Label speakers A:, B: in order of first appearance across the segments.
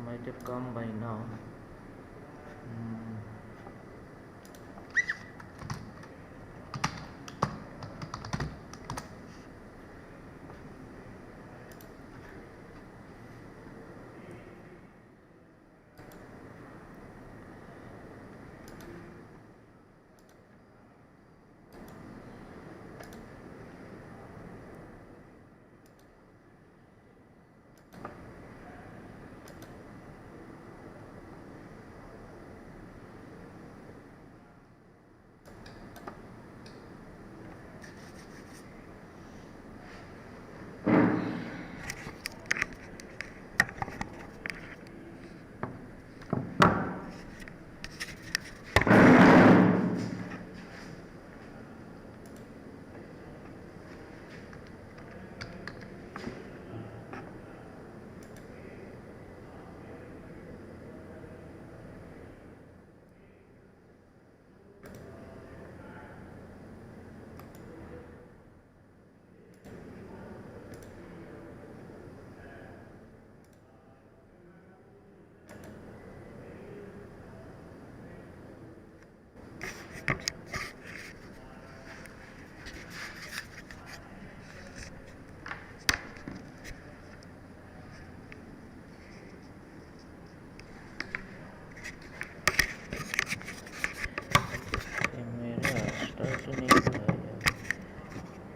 A: Might have come by now.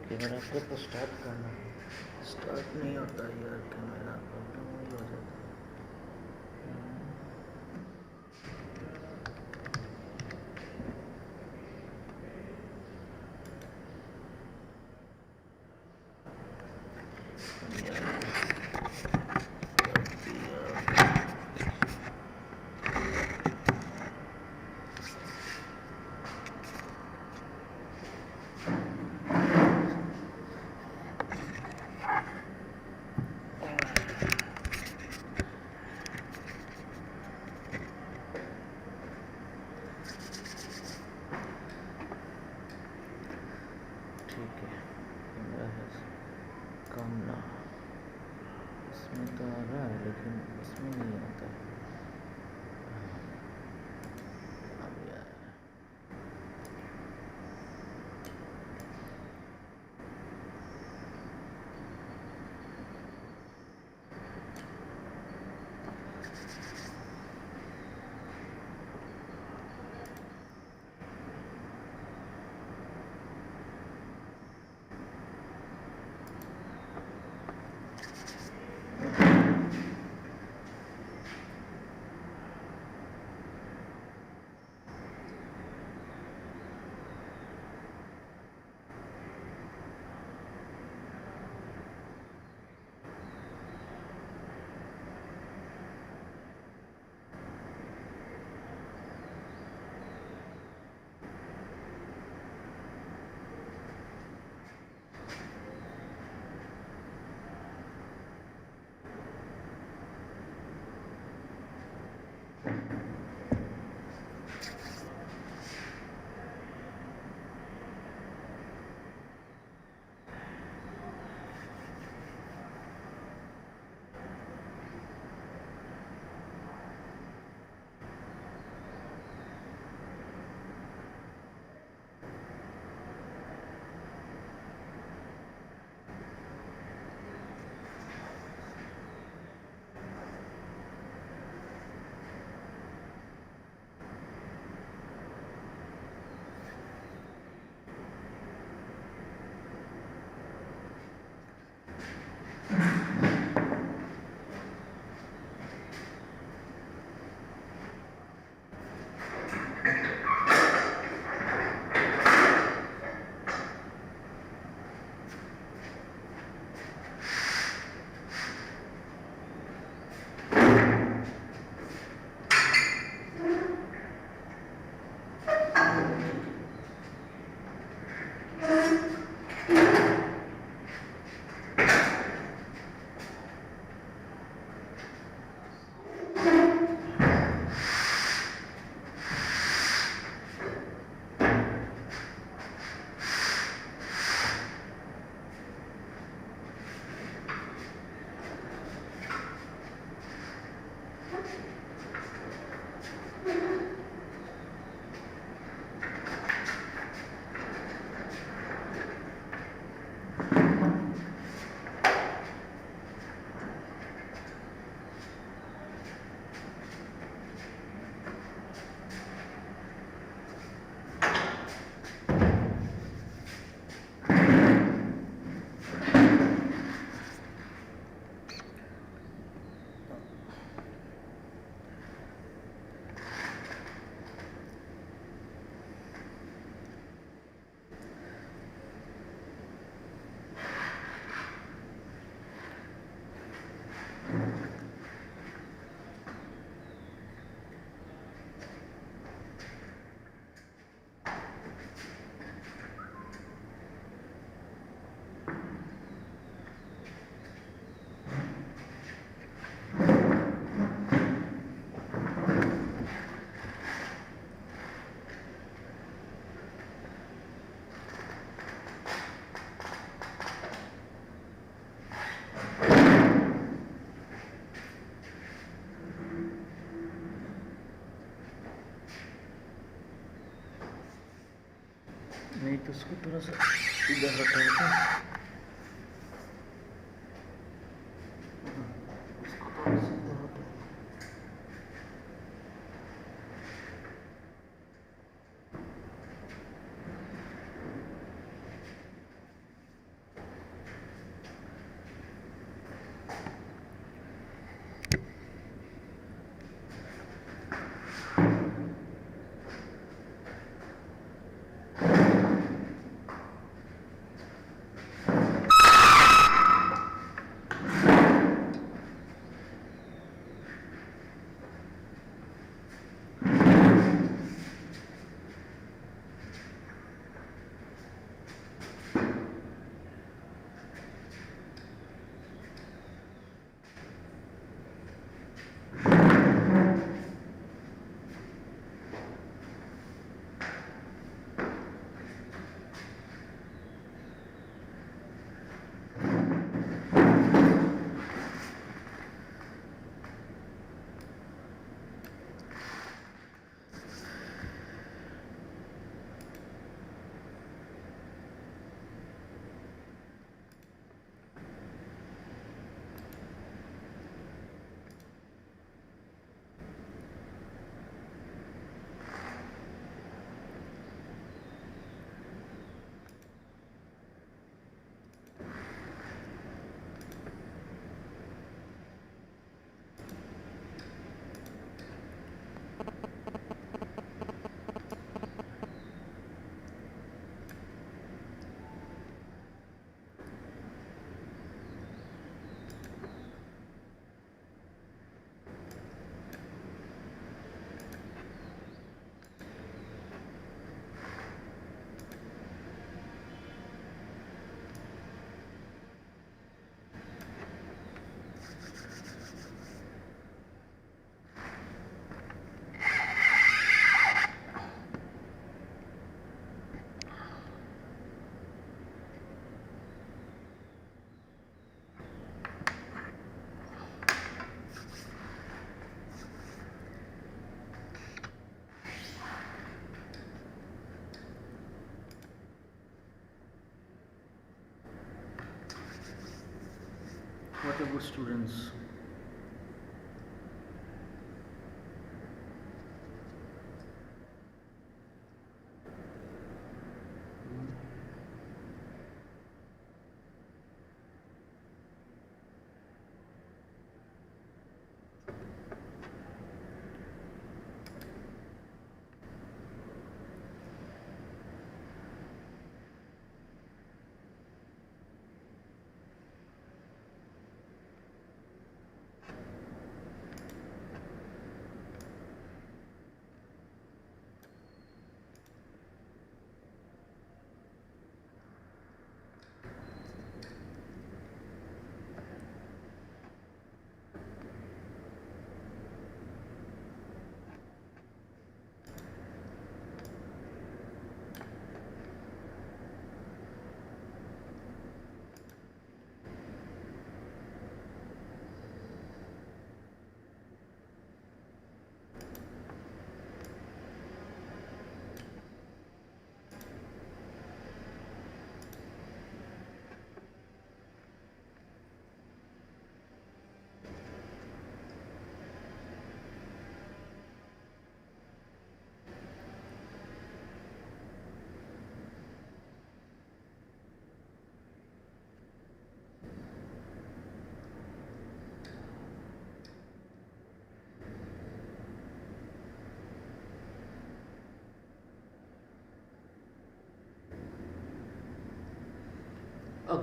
A: Camera को तो start करना, स्टार्ट नहीं होता यार कैमरा, प्रॉब्लम वही हो जाता है। ठीक है, कैमरा है कम ना, इसमें तो आ रहा है लेकिन इसमें नहीं आता है। अब यार तो इसको थोड़ा सा इधर रखा है क्या? इसको थोड़ा सा इधर रखो। What about students?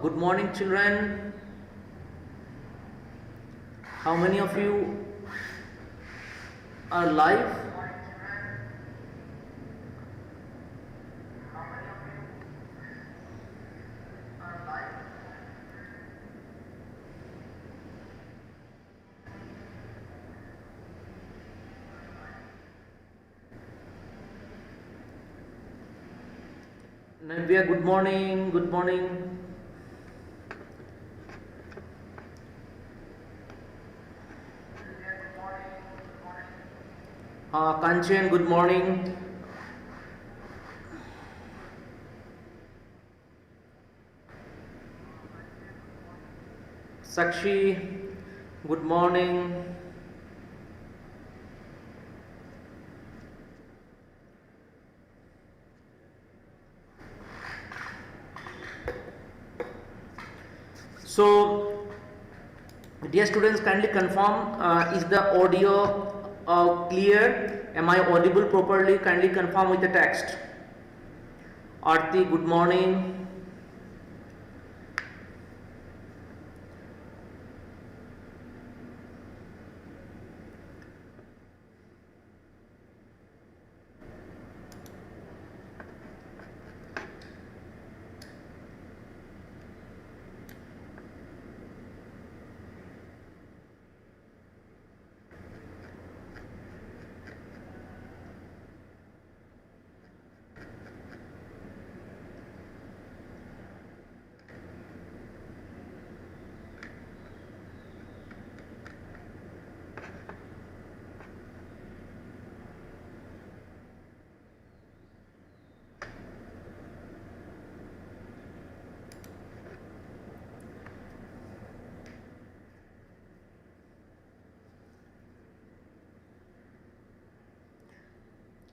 A: Good morning, children. How many of you are live? Navya, good morning. Good morning. Kanchan, good morning. Sakshi, good morning. So, dear students, kindly confirm is the audio clear? Am I audible properly? Kindly confirm with the text. Aarti, good morning.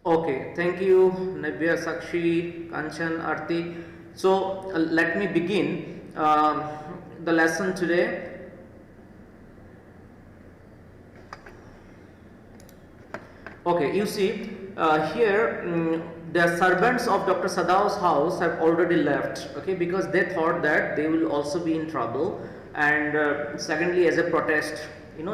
A: Okay, thank you, Navya, Sakshi, Kanchan, Arti. So let me begin the lesson today. Okay, you see here the servants of Dr. Sadao's house have already left. Okay, because they thought that they will also be in trouble, and secondly, as a protest,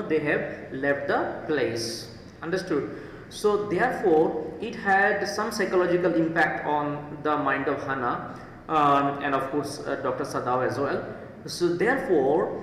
A: they have left the place. Understood? So therefore, it had some psychological impact on the mind of Hannah, and of course Dr. Sadao as well. So therefore,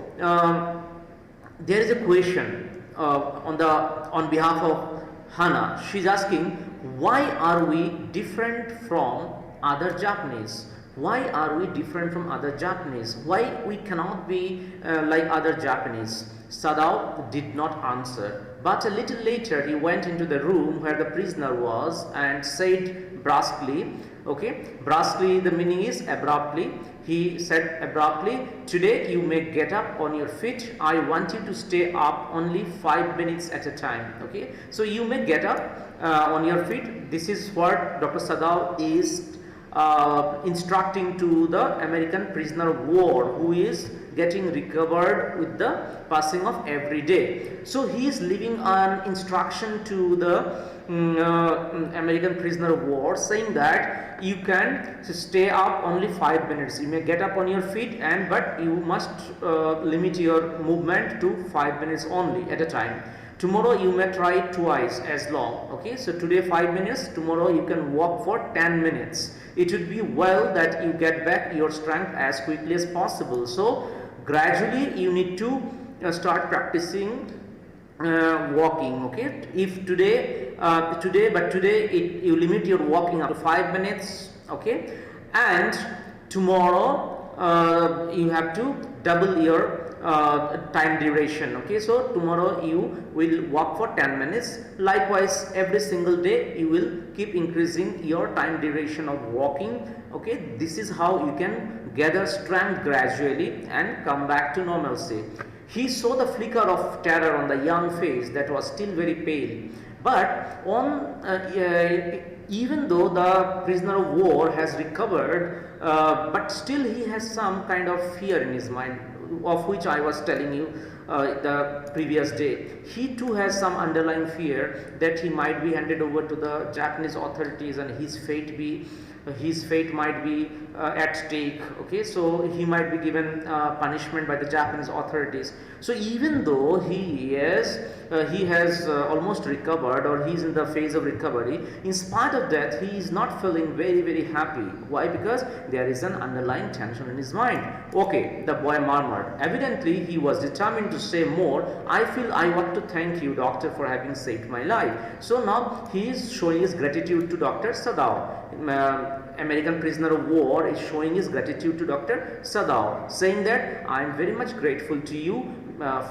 A: there is a question on behalf of Hannah. She's asking, why are we different from other Japanese? Why are we different from other Japanese? Why we cannot be like other Japanese? Sadao did not answer, but a little later he went into the room where the prisoner was and said brusquely, okay, brusquely the meaning is abruptly. He said abruptly, today you may get up on your feet. I want you to stay up only 5 minutes at a time. Okay, so you may get up on your feet. This is what Dr. Sadao is instructing to the American prisoner of war who is getting recovered with the passing of every day. So he is leaving an instruction to the American prisoner of war, saying that you can stay up only 5 minutes. You may get up on your feet, but you must limit your movement to 5 minutes only at a time. Tomorrow you may try twice as long. Okay, so today 5 minutes, tomorrow you can walk for 10 minutes. It would be well that you get back your strength as quickly as possible. So gradually you need to start practicing walking. Okay, if today you limit your walking up to 5 minutes. Okay, and tomorrow you have to double your time duration. Okay, so tomorrow you will walk for 10 minutes. Likewise, every single day you will keep increasing your time duration of walking. Okay, this is how you can gather strength gradually and come back to normalcy. He saw the flicker of terror on the young face that was still very pale, but even though the prisoner of war has recovered, but still he has some kind of fear in his mind, of which I was telling you the previous day. He too has some underlying fear that he might be handed over to the Japanese authorities and his fate might be at stake. Okay, so he might be given punishment by the Japanese authorities. So even though he has almost recovered, or he is in the phase of recovery, in spite of that he is not feeling very, very happy. Why? Because there is an underlying tension in his mind. Okay, the boy murmured. Evidently he was determined to say more. I feel I want to thank you, doctor, for having saved my life. So now he is showing his gratitude to Dr. Sadao. American prisoner of war is showing his gratitude to Dr. Sadao, saying that I am very much grateful to you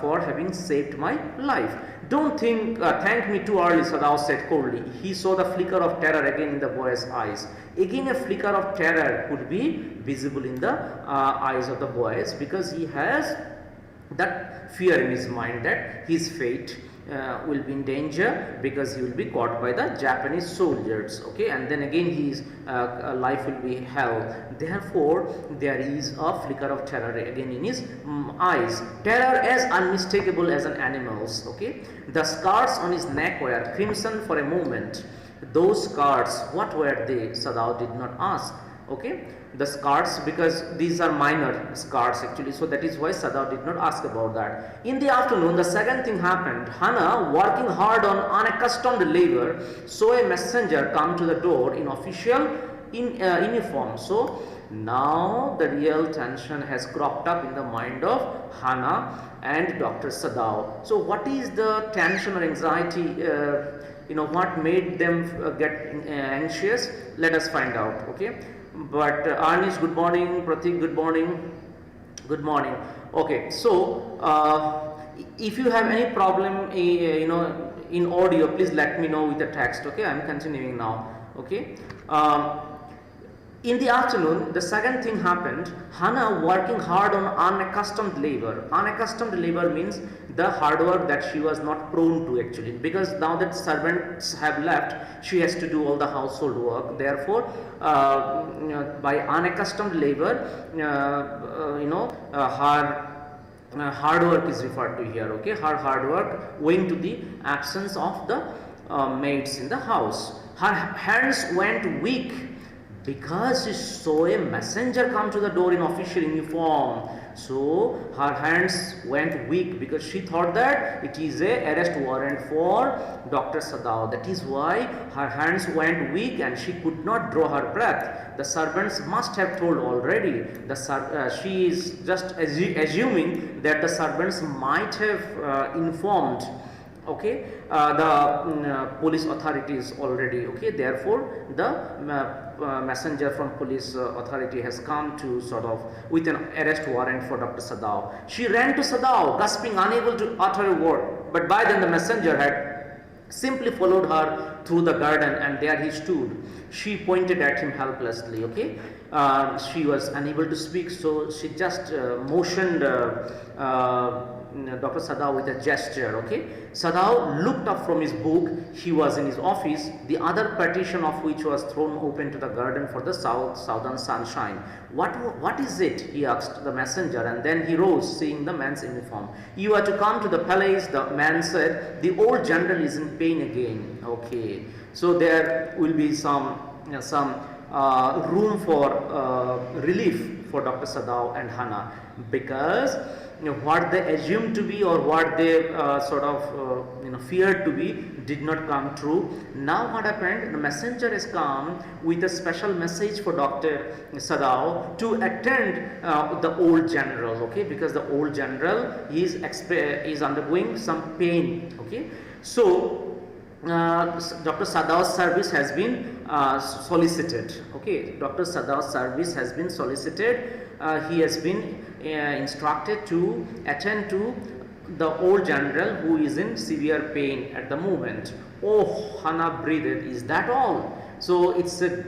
A: for having saved my life. Don't thank me too early, Sadao said coldly. He saw the flicker of terror again in the boy's eyes. Again a flicker of terror could be visible in the eyes of the boys, because he has that fear in his mind that his fate will be in danger because he will be caught by the Japanese soldiers, okay, and then again his life will be hell. Therefore there is a flicker of terror again in his eyes, terror as unmistakable as an animal's, okay. The scars on his neck were crimson for a moment. Those scars, what were they? Sadao did not ask, okay. The scars, because these are minor scars actually, so that is why Sadao did not ask about that. In the afternoon, the second thing happened. Hana, working hard on unaccustomed labor, saw a messenger come to the door in official uniform. So now the real tension has cropped up in the mind of Hana and Dr. Sadao. So what is the tension or anxiety, what made them get anxious? Let us find out, okay. But Arnish, good morning. Pratik, good morning. Good morning. Okay, so if you have any problem, in audio, please let me know with the text. Okay, I am continuing now. Okay. In the afternoon, the second thing happened. Hana working hard on unaccustomed labor. Unaccustomed labor means the hard work that she was not prone to actually, because now that servants have left, she has to do all the household work. Therefore, by unaccustomed labor, her hard work is referred to here. Okay, her hard work owing to the absence of the maids in the house. Her hands went weak because she saw a messenger come to the door in official uniform. So her hands went weak because she thought that it is a arrest warrant for Dr. Sadao. That is why her hands went weak and she could not draw her breath. The servants must have told already. She is just assuming that the servants might have informed, okay, the police authorities already, okay. Therefore the messenger from police authority has come to sort of with an arrest warrant for Dr. Sadao. She ran to Sadao, gasping, unable to utter a word, but by then the messenger had simply followed her through the garden, and there he stood. She pointed at him helplessly, okay. She was unable to speak, so she just motioned Dr. Sadao with a gesture, okay. Sadao looked up from his book. He was in his office, the other partition of which was thrown open to the garden for the southern sunshine. What is it? He asked the messenger, and then he rose, seeing the man's uniform. You are to come to the palace, the man said. The old general is in pain again. Okay, so there will be some room for relief for Dr. Sadao and Hana, because what they assumed to be or what they feared to be did not come true. Now what happened? The messenger has come with a special message for Dr. Sadao to attend the old general, okay, because the old general is undergoing some pain, okay. So Dr. Sadao's service has been solicited, okay. Dr. Sadao's service has been solicited. He has been instructed to attend to the old general who is in severe pain at the moment. Oh, Hana breathed. Is that all? So it's a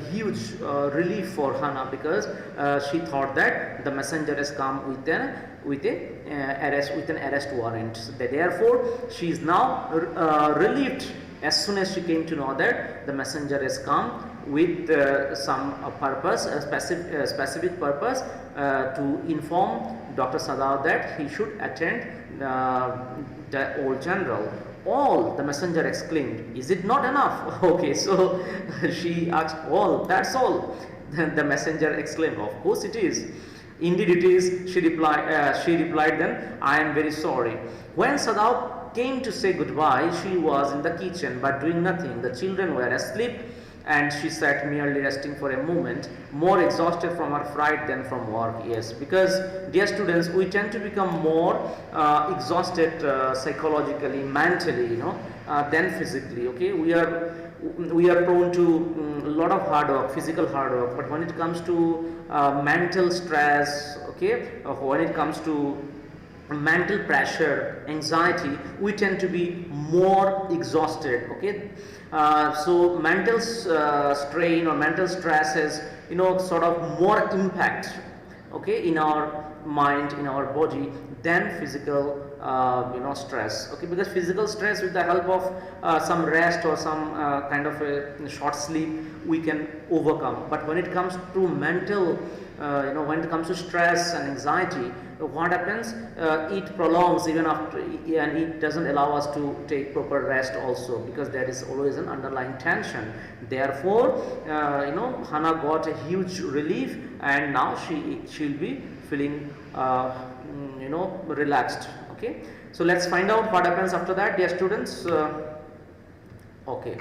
A: huge relief for Hana, because she thought that the messenger has come with an arrest warrant. Therefore, she is now relieved as soon as she came to know that the messenger has come with some purpose, a specific purpose, to inform Dr. Sadao that he should attend the old general. All, the messenger exclaimed. Is it not enough? Okay, so she asked, all, that's all. Then the messenger exclaimed, of course it is. Indeed it is, she replied then, I am very sorry. When Sadao came to say goodbye, she was in the kitchen but doing nothing. The children were asleep, and she sat merely resting for a moment, more exhausted from her fright than from work. Yes, because dear students, we tend to become more exhausted psychologically, mentally, than physically. Okay, we are prone to a lot of hard work, physical hard work, but when it comes to mental stress, okay, when it comes to mental pressure, anxiety, we tend to be more exhausted, okay. So mental strain or mental stress has sort of more impact, okay, in our mind, in our body, than physical stress, okay, because physical stress, with the help of some rest or some kind of a short sleep, we can overcome. But when it comes to mental, when it comes to stress and anxiety, what happens, it prolongs even after, and it doesn't allow us to take proper rest also, because there is always an underlying tension. Therefore, Hannah got a huge relief, and now she'll be feeling relaxed. Okay, so let's find out what happens after that, dear students. Okay,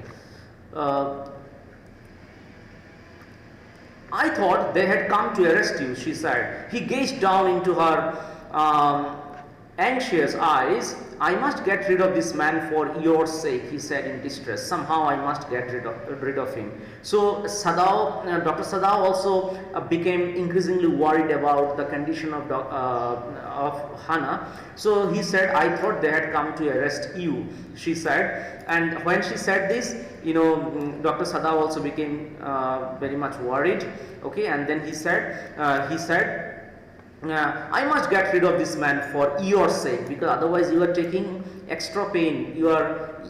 A: I thought they had come to arrest you, she said. He gazed down into her anxious eyes. I must get rid of this man for your sake, he said in distress. Somehow I must get rid of him. So Sadao, Dr. Sadao also became increasingly worried about the condition of Hannah. So he said, I thought they had come to arrest you, she said. And when she said this, Dr. Sadao also became very much worried. Okay, and then he said, I must get rid of this man for your sake, because otherwise you are taking extra pain, you are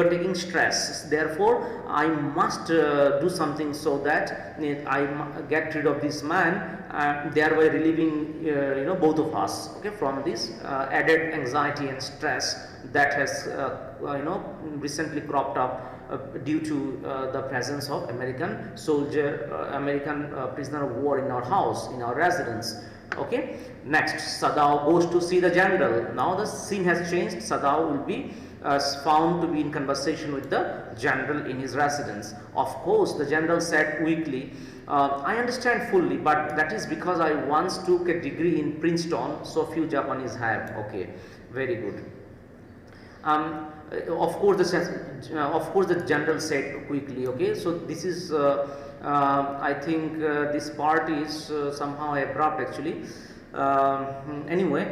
A: taking stress. Therefore, I must do something so that I get rid of this man, thereby relieving both of us, okay, from this added anxiety and stress that has recently cropped up due to the presence of American prisoner of war in our house, in our residence. Okay, next, Sadao goes to see the general. Now the scene has changed. Sadao will be found to be in conversation with the general in his residence. Of course, the general said weakly, I understand fully, but that is because I once took a degree in Princeton, so few Japanese have. Okay, very good. Of course, the general said quickly. Okay, so this is I think this part is somehow abrupt actually. Anyway,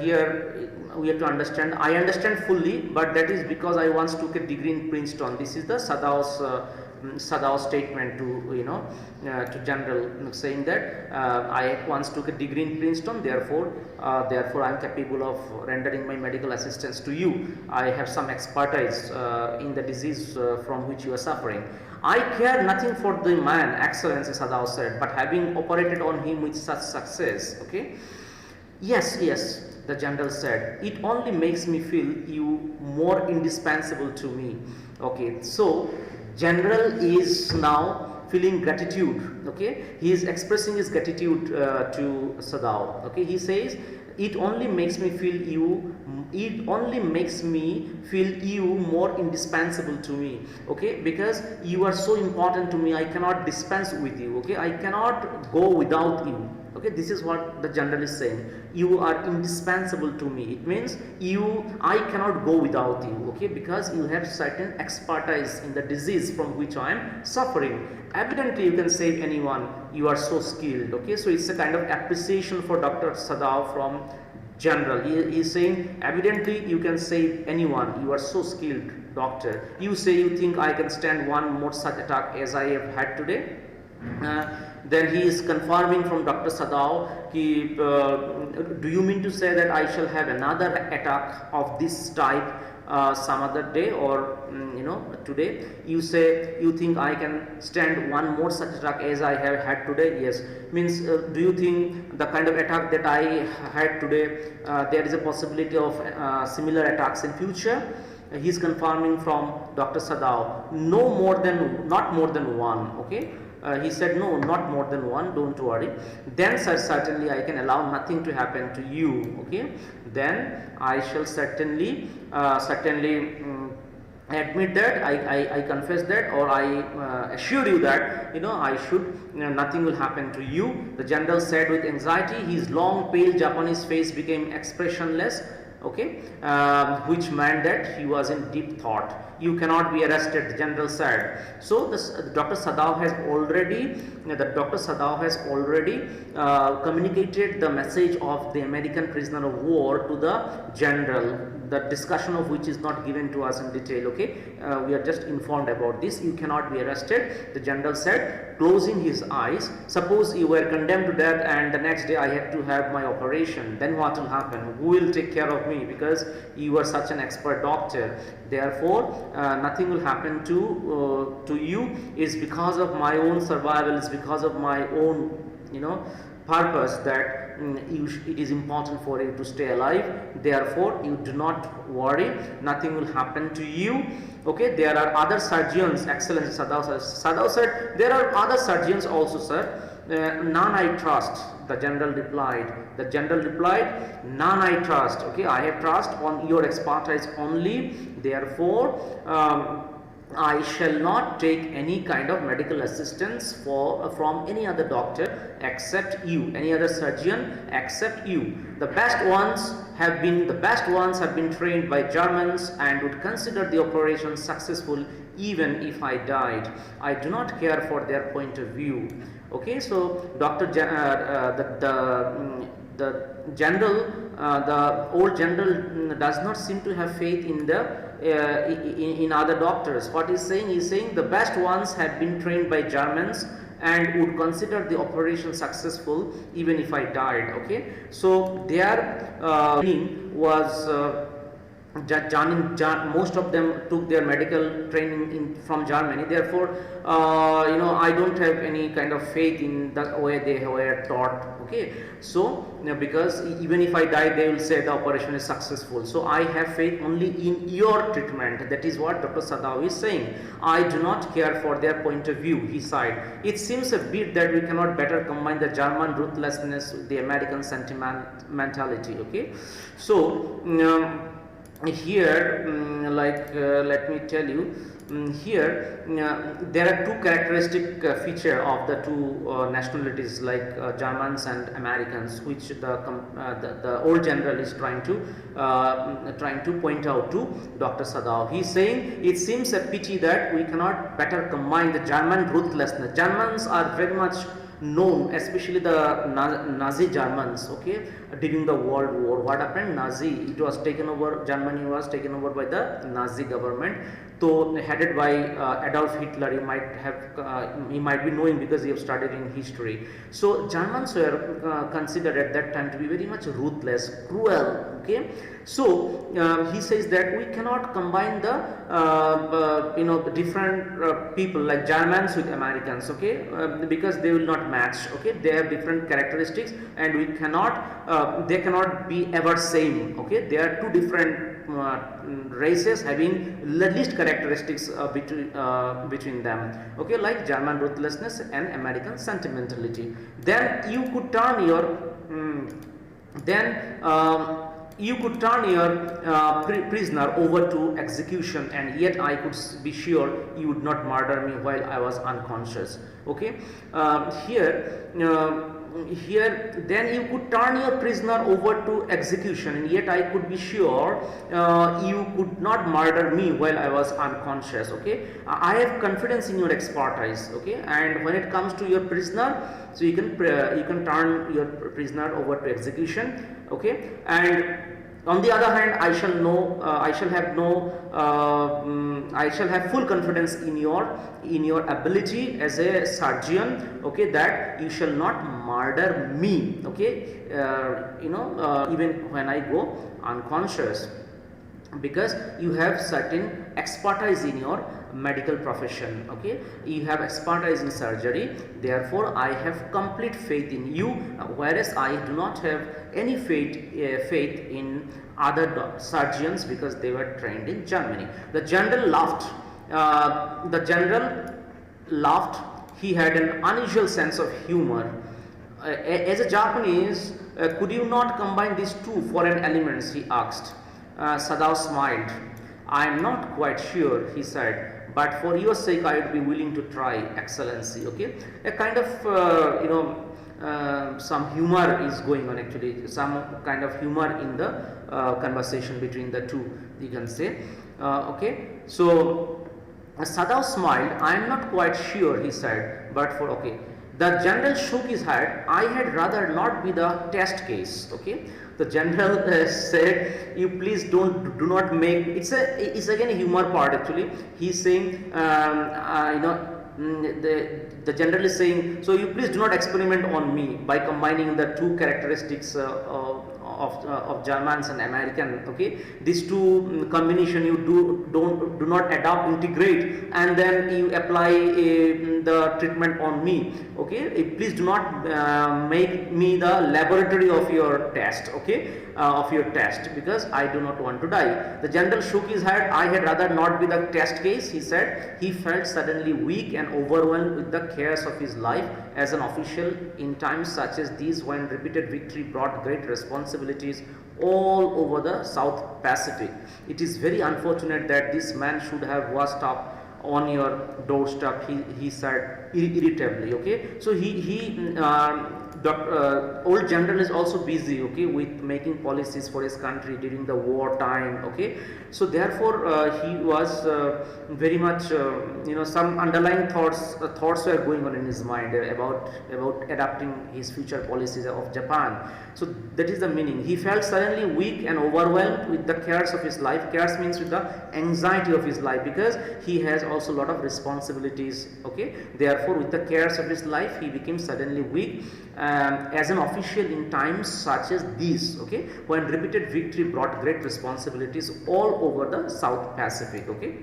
A: here we have to understand, I understand fully, but that is because I once took a degree in Princeton. This is the Sadao's statement to general, saying that I once took a degree in Princeton, therefore I am capable of rendering my medical assistance to you. I have some expertise in the disease from which you are suffering. I care nothing for the man, Excellency, Sadao said, but having operated on him with such success. Okay, yes, the general said, it only makes me feel you more indispensable to me. Okay, so general is now feeling gratitude. Okay, he is expressing his gratitude to Sadao. Okay, he says, it only makes me feel you more indispensable to me. Okay, because you are so important to me, I cannot dispense with you. Okay, I cannot go without you. Okay, this is what the general is saying. You are indispensable to me. It means I cannot go without you. Okay, because you have certain expertise in the disease from which I am suffering. Evidently, you can save anyone. You are so skilled. Okay, so it's a kind of appreciation for Dr. Sadao from general. He is saying, evidently you can save anyone. You are so skilled, doctor. You say you think I can stand one more such attack as I have had today. Then he is confirming from Dr. Sadao, do you mean to say that I shall have another attack of this type some other day, or today? You say you think I can stand one more such attack as I have had today? Yes. Means do you think the kind of attack that I had today, there is a possibility of similar attacks in future? He is confirming from Dr. Sadao, not more than one. Okay. He said, no, not more than one, don't worry. Then certainly I can allow nothing to happen to you. Okay, then I shall certainly admit that, I confess that, or I assure you that nothing will happen to you. The general said with anxiety. His long pale Japanese face became expressionless. okay, which meant that he was in deep thought. You cannot be arrested, the general said. So this, Dr. Sadao has already communicated the message of the American prisoner of war to the general, the discussion of which is not given to us in detail, okay. We are just informed about this. You cannot be arrested, the general said, closing his eyes. Suppose you were condemned to death and the next day I had to have my operation, then what will happen? Who will take care of me? Because you are such an expert doctor. Therefore nothing will happen to you. Is because of my own survival, is because of my own, you know, purpose that it is important for you to stay alive. Therefore you do not worry, nothing will happen to you, okay. There are other surgeons, Excellency Sadao said, there are other surgeons also, sir. None I trust, the general replied. None I trust, okay. I have trust on your expertise only. Therefore I shall not take any kind of medical assistance from any other doctor except you, any other surgeon except you. The best ones have been trained by Germans and would consider the operation successful even if I died. I do not care for their point of view. Okay, so the old general does not seem to have faith in the in other doctors. What he's saying the best ones have been trained by Germans and would consider the operation successful even if I died. Okay, so their training was most of them took their medical training from Germany. Therefore I don't have any kind of faith in the way they were taught, okay. So because even if I die, they will say the operation is successful. So I have faith only in your treatment. That is what Dr. Sadao is saying. I do not care for their point of view, he said. It seems a bit that we cannot better combine the German ruthlessness with the American sentimentality, okay. So here let me tell you, here there are two characteristic feature of the two nationalities, like Germans and Americans, which the old general is trying to point out to Dr. Sadao. He is saying it seems a pity that we cannot better combine the German ruthlessness. Germans are very much known, especially the Nazi Germans, okay, during the World War. What happened? Germany was taken over by the Nazi government, so headed by Adolf Hitler. You might be knowing because you have studied in history. So Germans were considered at that time to be very much ruthless, cruel, okay. So he says that we cannot combine the different people like Germans with Americans, okay, because they will not match, okay. They have different characteristics and we cannot they cannot be ever same, okay. They are two different races having least characteristics between them, okay, like German ruthlessness and American sentimentality. Then you could turn your prisoner over to execution, and yet I could be sure you would not murder me while I was unconscious, okay. Here then you could turn your prisoner over to execution, and yet I could be sure you could not murder me while I was unconscious, okay. I have confidence in your expertise, okay. And when it comes to your prisoner, so you can turn your prisoner over to execution, okay. And on the other hand, I shall have full confidence in your ability as a surgeon, okay, that you shall not murder me, okay, even when I go unconscious, because you have certain expertise in your medical profession, okay. You have expertise in surgery, therefore I have complete faith in you, whereas I do not have any faith in other surgeons because they were trained in Germany. The general laughed. He had an unusual sense of humor. As a Japanese, could you not combine these two foreign elements, he asked. Sadao smiled. I am not quite sure, he said, but for your sake I would be willing to try, Excellency, okay. A kind of some humor is going on, actually some kind of humor in the conversation between the two, you can say. Okay, so Sadao smiled. I am not quite sure, he said, but for okay. The general shook his head. I had rather not be the test case. Okay, the general said, "You please do not make." It's again a humor part, actually. He's saying, the general is saying, so you please do not experiment on me by combining the two characteristics of Germans and American. Okay, these two combination you do not adopt, integrate, and then you apply the treatment on me. Okay, please do not make me the laboratory of your test. Okay, of your test, because I do not want to die. The general shook his head. I had rather not be the test case, he said. He felt suddenly weak and overwhelmed with the cares of his life as an official in times such as these, when repeated victory brought great responsibilities all over the South Pacific. It is very unfortunate that this man should have washed up on your doorstep, he said irritably. Okay, so old general is also busy, okay, with making policies for his country during the war time. Okay, so therefore he was very much some underlying thoughts were going on in his mind about adapting his future policies of Japan. So that is the meaning. He felt suddenly weak and overwhelmed with the cares of his life. Cares means with the anxiety of his life, because he has also a lot of responsibilities. Okay, therefore with the cares of his life he became suddenly weak as an official in times such as these. Okay, when repeated victory brought great responsibilities all over the South Pacific. Okay,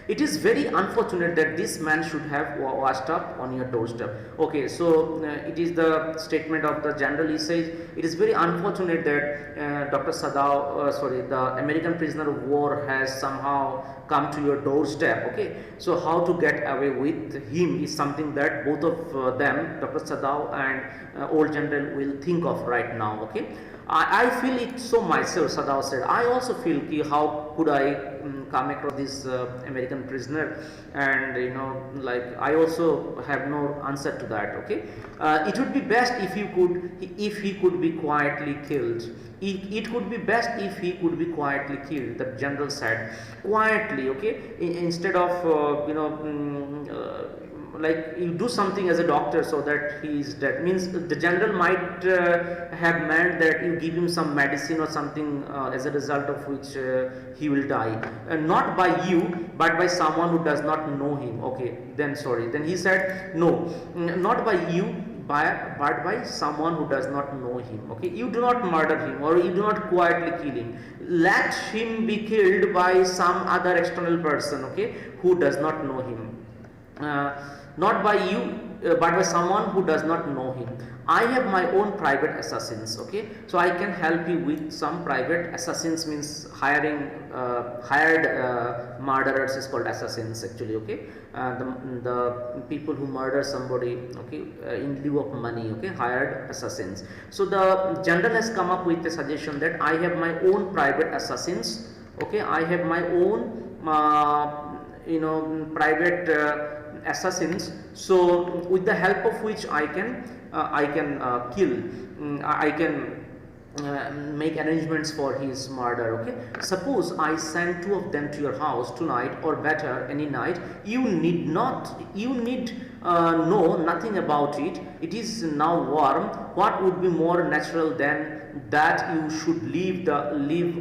A: it is very unfortunate that this man should have washed up on your doorstep. Okay, so it is the statement of the general. He says it is very unfortunate that Dr. Sadao, the American prisoner of war has somehow come to your doorstep. Okay, so how to get away with him is something that both of them, Dr. Sadao and old general, will think of right now. Okay, I feel it so myself, Sadao said. I also feel how could I come across this American prisoner, and I also have no answer to that. Okay, it would be best if he could be quietly killed. It could be best if he could be quietly killed, the general said. Quietly, okay, instead of like you do something as a doctor so that he is dead. Means the general might have meant that you give him some medicine or something as a result of which he will die, not by you but by someone who does not know him. Okay, then he said no, not by you but by someone who does not know him. Okay, you do not murder him or you do not quietly kill him. Let him be killed by some other external person, okay, who does not know him. Not by you but by someone who does not know him. I have my own private assassins. Okay, so I can help you with some private assassins. Means hired murderers is called assassins, actually. Okay, the people who murder somebody, okay, in lieu of money. Okay, hired assassins. So the general has come up with a suggestion that I have my own private assassins. Okay, I have my own private assassins, so with the help of which I can kill, I can make arrangements for his murder. Okay, suppose I send two of them to your house tonight, or better any night. You need know nothing about it. It is now warm. What would be more natural than that you should leave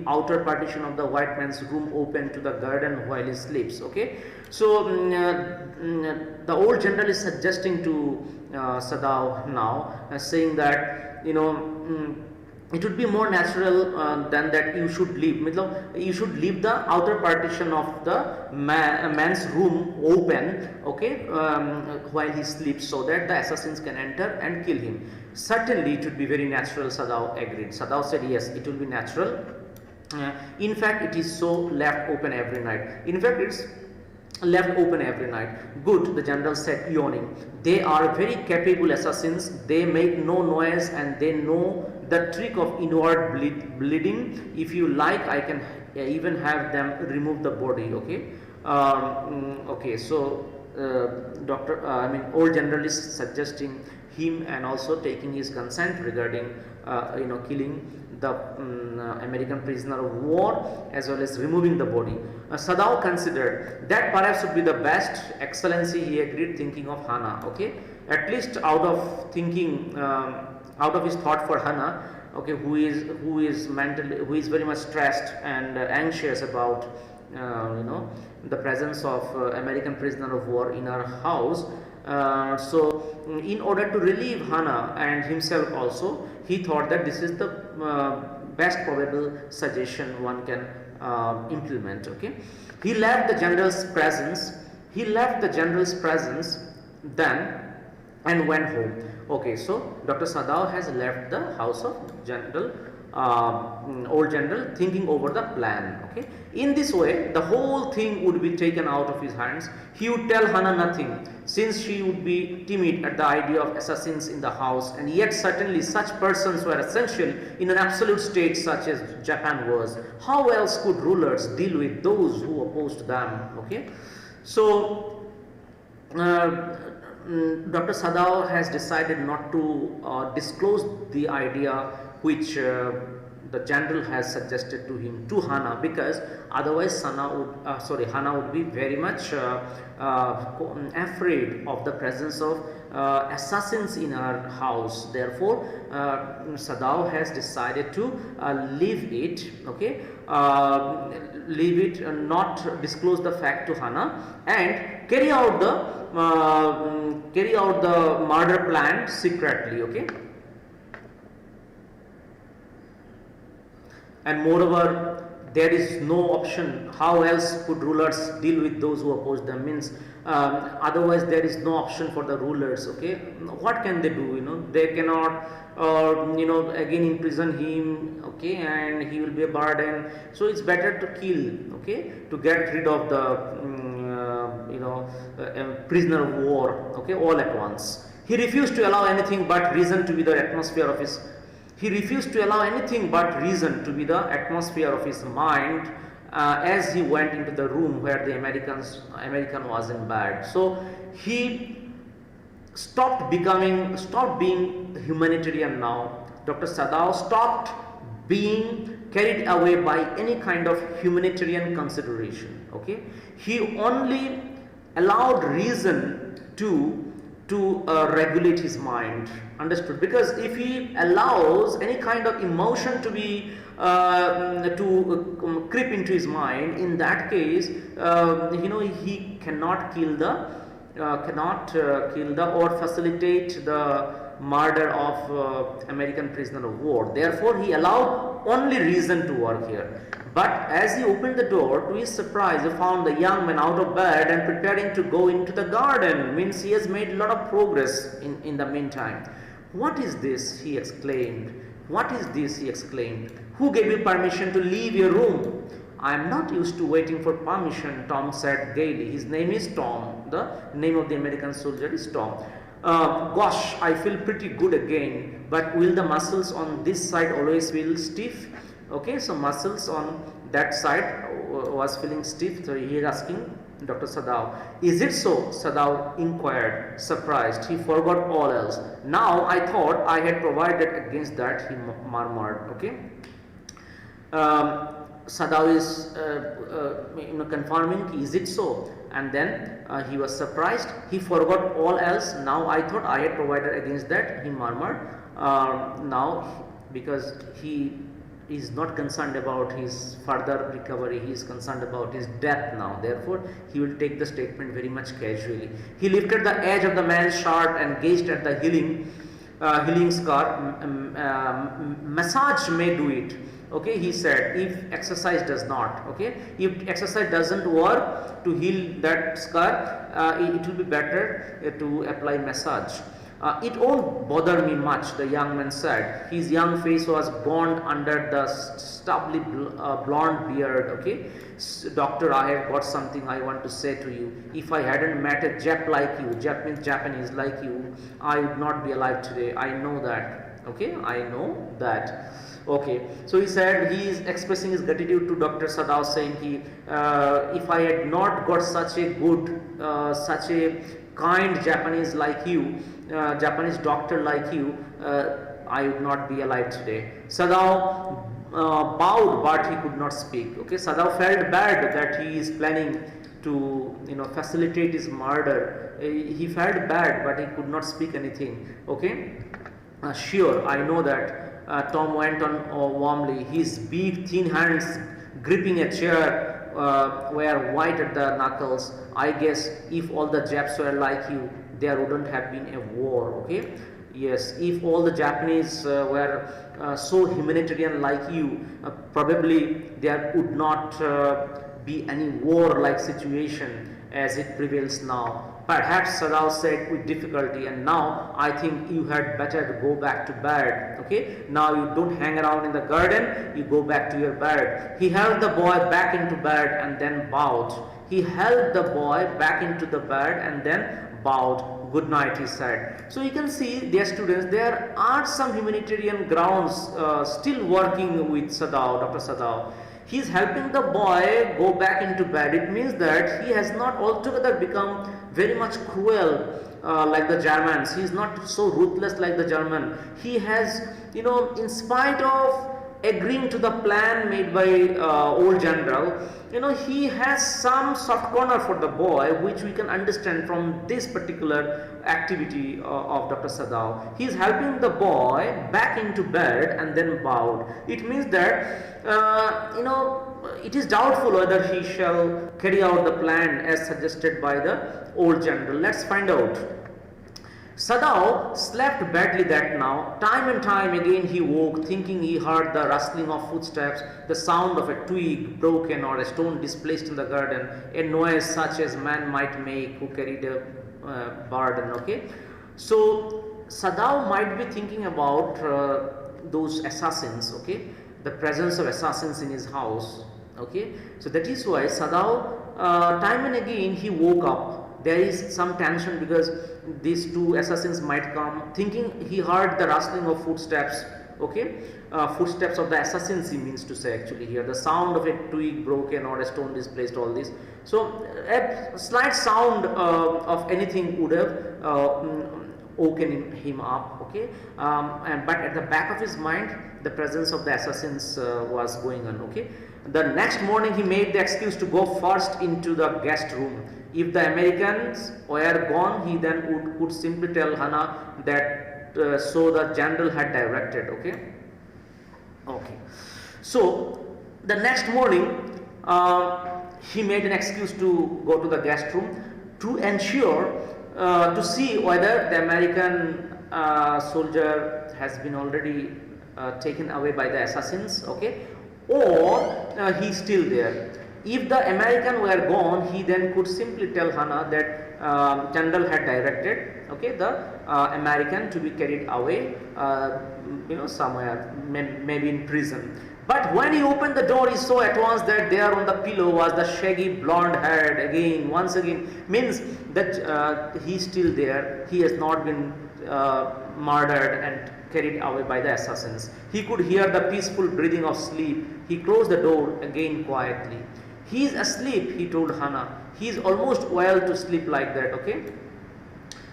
A: outer partition of the white man's room open to the garden while he sleeps. Okay, so the old general is suggesting to Sadao now, saying that it would be more natural than that you should leave the outer partition of the man's room open, okay, while he sleeps, so that the assassins can enter and kill him. Certainly it would be very natural, Sadao agreed. Sadao said yes, it will be natural. In fact, it is so left open every night. It's left open every night. Good, the general said, yawning. They are very capable assassins. They make no noise and they know the trick of inward bleeding. If you like, I can even have them remove the body. Okay, okay. So old general is suggesting him and also taking his consent regarding killing the American prisoner of war as well as removing the body. Sadao considered that perhaps would be the best. Excellency, he agreed, thinking of Hana. Okay, at least out of thinking, out of his thought for Hana, okay, who is very much stressed and anxious about the presence of American prisoner of war in our house. So in order to relieve Hana and himself also, he thought that this is the best probable suggestion one can implement. Okay, he left the general's presence. Then and went home. Okay, so Dr. Sadao has left the house of old general, thinking over the plan. Okay, in this way the whole thing would be taken out of his hands. He would tell Hana nothing, since she would be timid at the idea of assassins in the house, and yet certainly such persons were essential in an absolute state such as Japan was. How else could rulers deal with those who opposed them? Okay, so Dr. Sadao has decided not to disclose the idea which the general has suggested to him to Hana, because otherwise Hana would be very much afraid of the presence of assassins in her house. Therefore Sadao has decided to leave it. Okay, leave it, not disclose the fact to Hana, and carry out the murder plan secretly. Okay, and moreover there is no option. How else could rulers deal with those who oppose them? Means otherwise there is no option for the rulers. Okay, what can they do? They cannot again imprison him. Okay, and he will be a burden. So it's better to kill. Okay, to get rid of the prisoner of war. Okay, all at once. He refused to allow anything but reason to be the atmosphere of his. He refused to allow anything but reason to be the atmosphere of his mind as he went into the room where the American was in bed. So he stopped being humanitarian now. Dr. Sadao stopped being carried away by any kind of humanitarian consideration. Okay, he only allowed reason to regulate his mind. Understood? Because if he allows any kind of emotion to be creep into his mind, in that case he cannot kill or facilitate the murder of American prisoner of war. Therefore he allowed only reason to work here. But as he opened the door, to his surprise, he found the young man out of bed and preparing to go into the garden. Means he has made a lot of progress in the meantime. What is this? He exclaimed. What is this? He exclaimed. Who gave you permission to leave your room? I am not used to waiting for permission, Tom said gaily. His name is Tom. The name of the American soldier is Tom. Gosh, I feel pretty good again, but will the muscles on this side always feel stiff? Okay, so muscles on that side was feeling stiff, so he is asking Dr. Sadao. Is it so? Sadao inquired, surprised. He forgot all else. Now I thought I had provided against that, he murmured. Okay. Sadao is confirming, is it so? And then he was surprised. He forgot all else. Now I thought I had provided against that, he murmured. Now, because he is not concerned about his further recovery, he is concerned about his death now. Therefore he will take the statement very much casually. He lifted the edge of the man's shirt and gazed at the healing scar. Massage may do it. Okay, he said, if exercise does not. Okay, if exercise doesn't work to heal that scar, it will be better to apply massage. It won't bother me much, the young man said. His young face was gaunt under the stubbly blonde beard. Okay, doctor, I have got something I want to say to you. If I hadn't met a Jap like you, Jap means Japanese like you, I would not be alive today. I know that. Okay, I know that. Okay, so he said he is expressing his gratitude to Dr. Sadao, saying if I had not got such a good, such a kind Japanese like you, Japanese doctor like you, I would not be alive today. Sadao bowed, but he could not speak. Okay, Sadao felt bad that he is planning to facilitate his murder. He felt bad, but he could not speak anything. Okay, sure, I know that. Tom went on warmly. His big thin hands gripping a chair were white at the knuckles. I guess if all the Japs were like you, there wouldn't have been a war. Okay, yes, if all the Japanese were so humanitarian like you, probably there would not be any war-like situation as it prevails now. Perhaps Sadao said with difficulty, and now I think you had better go back to bed. Okay, now you don't hang around in the garden, you go back to your bed. He held the boy back into bed and then bowed. He held the boy back into the bed and then bowed. Good night, he said. So you can see, dear students, there are some humanitarian grounds still working with Sadao, Dr. Sadao. He is helping the boy go back into bed. It means that he has not altogether become very much cruel like the Germans. He is not so ruthless like the German. He has, in spite of agreeing to the plan made by old general, he has some soft corner for the boy, which we can understand from this particular activity of Dr. Sadao. He is helping the boy back into bed and then bowed. It means that it is doubtful whether he shall carry out the plan as suggested by the old general. Let's find out. Sadao slept badly that night. Time and time again he woke, thinking he heard the rustling of footsteps, the sound of a twig broken or a stone displaced in the garden, a noise such as man might make who carried a burden. Okay, so Sadao might be thinking about those assassins. Okay, the presence of assassins in his house. Okay, so that is why Sadao time and again he woke up. There is some tension because these two assassins might come, thinking he heard the rustling of footsteps. Okay, footsteps of the assassins, he means to say actually here, the sound of a twig broken or a stone displaced, all this. So a slight sound of anything would have woken him up. Okay, but at the back of his mind the presence of the assassins was going on. Okay, the next morning he made the excuse to go first into the guest room. If the Americans were gone, he then could simply tell Hannah that so the general had directed. Okay. So the next morning he made an excuse to go to the guest room to ensure to see whether the American soldier has been already taken away by the assassins. Okay, or he is still there. If the American were gone, he then could simply tell Hannah that general had directed, okay, the American to be carried away, somewhere, maybe in prison. But when he opened the door, he saw at once that there on the pillow was the shaggy blonde head once again, means that he is still there. He has not been murdered and carried away by the assassins. He could hear the peaceful breathing of sleep. He closed the door again quietly. He is asleep, he told Hannah. He is almost well to sleep like that. Okay,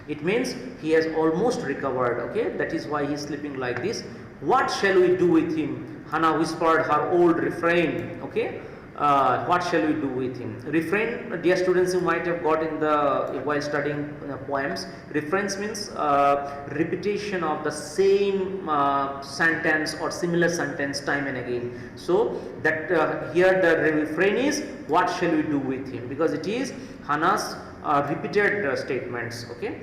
A: it means he has almost recovered. Okay, that is why he is sleeping like this. What shall we do with him? Hannah whispered her old refrain. Okay, what shall we do with him? Refrain, dear students, you might have got in the while studying poems. Refrains means repetition of the same sentence or similar sentence time and again. So that here the refrain is, what shall we do with him? Because it is Hannah's repeated statements. Okay,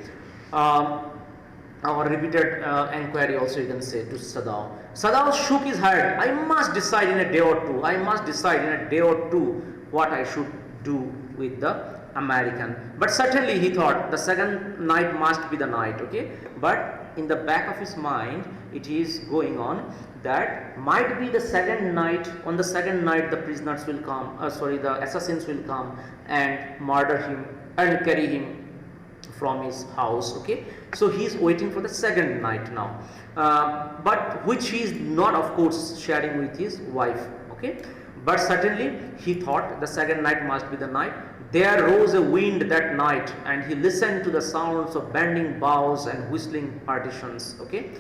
A: or repeated inquiry also you can say to Sadao. Sadao shook his head. I must decide in a day or two. I must decide in a day or two what I should do with the American. But certainly he thought the second night must be the night. Okay, but in the back of his mind it is going on that might be the second night. On the second night the prisoners will come, the assassins will come and murder him and carry him from his house. Okay, so he is waiting for the second night now, but which he is not of course sharing with his wife. Okay, okay. But certainly he thought the second night must be the night. There rose a wind that night, and he listened to the sounds of bending boughs and whistling partitions, okay.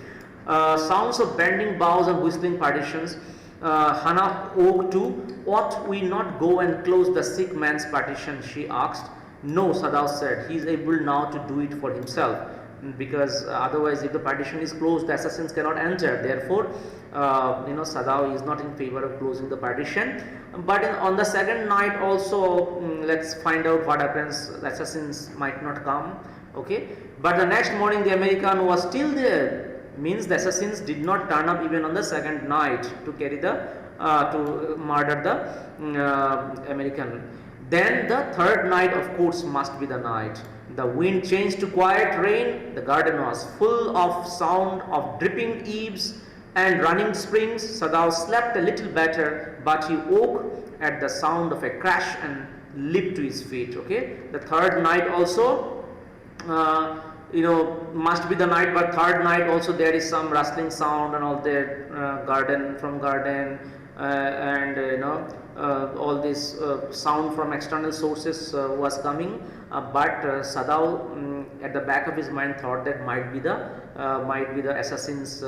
A: Sounds of bending boughs and whistling partitions. Hannah woke to. Ought we not go and close the sick man's partition, she asked. No, Sadao said, he is able now to do it for himself, because otherwise if the partition is closed, the assassins cannot enter. Therefore, Sadao is not in favor of closing the partition. But on the second night also, let's find out what happens. The assassins might not come, okay. But the next morning the American was still there, means the assassins did not turn up even on the second night to carry the to murder the American. Then the third night, of course, must be the night. The wind changed to quiet rain. The garden was full of sound of dripping eaves and running springs. Sadao slept a little better, but he woke at the sound of a crash and leaped to his feet. Okay, the third night also, must be the night, but third night also there is some rustling sound and all the garden, and all this sound from external sources was coming, but Sadao at the back of his mind thought that might be the assassins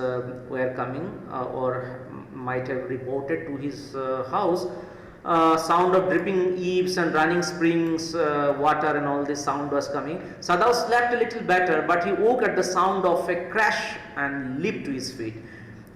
A: were coming, or might have reported to his house. Sound of dripping eaves and running springs, water and all this sound was coming. Sadao slept a little better, but he woke at the sound of a crash and leaped to his feet.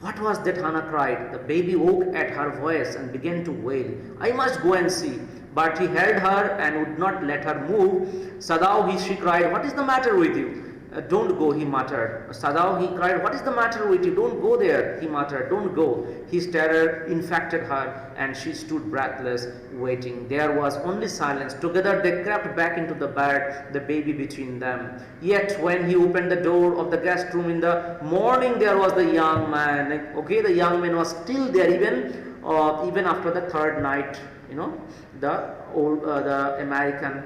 A: What was that? Hannah cried. The baby woke at her voice and began to wail. I must go and see. But he held her and would not let her move. Sadao, she cried, what is the matter with you? Don't go, he muttered. Sadao, he cried, what is the matter with you? Don't go there, he muttered. Don't go. His terror infected her, and she stood breathless, waiting. There was only silence. Together they crept back into the bed, the baby between them. Yet when he opened the door of the guest room in the morning, there was the young man. Okay, the young man was still there even after the third night. The American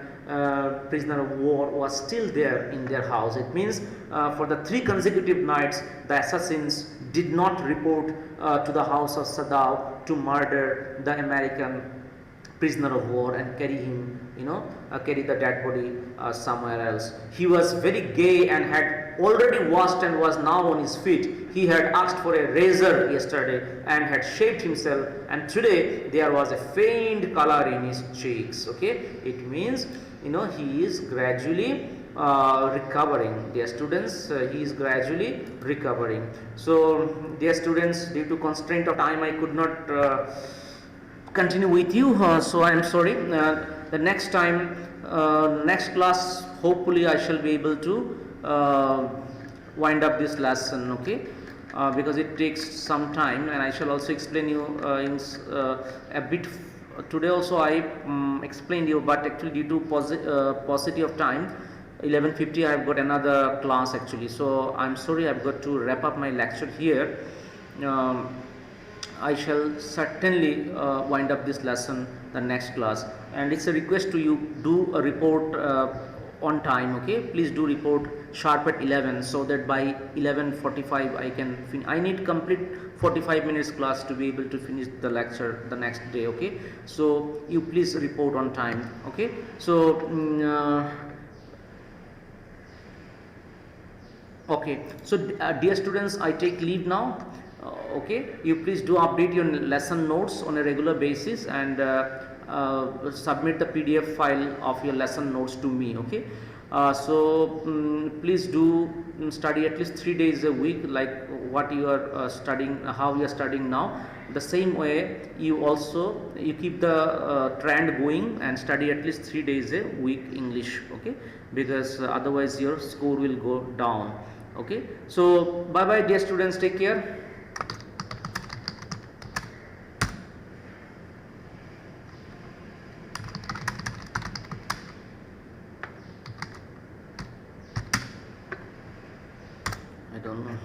A: prisoner of war was still there in their house. It means for the 3 consecutive nights the assassins did not report to the house of Sadao to murder the American prisoner of war and carry him, carry the dead body somewhere else. He was very gay and had already washed and was now on his feet. He had asked for a razor yesterday and had shaved himself, and today there was a faint color in his cheeks. Okay, it means he is gradually recovering. Dear students, he is gradually recovering. So dear students, due to constraint of time I could not continue with you, so I am sorry. The next time, next class, hopefully I shall be able to wind up this lesson, okay, because it takes some time, and I shall also explain you in a bit. Today also I explained you, but actually due to paucity of time, 11:50 I have got another class actually, so I am sorry I have got to wrap up my lecture here. I shall certainly wind up this lesson the next class, and it's a request to you, do a report on time, okay. Please do report sharp at 11, so that by 11:45 I can I need complete 45 minutes class to be able to finish the lecture the next day, okay. So you please report on time, okay. So okay, so dear students, I take leave now. Okay, you please do update your lesson notes on a regular basis, and submit the PDF file of your lesson notes to me, okay. Please do study at least 3 days a week, like what you are studying, how you are studying now. The same way you keep the trend going and study at least 3 days a week English, okay, because otherwise your score will go down, okay. So bye bye dear students, take care. I don't know.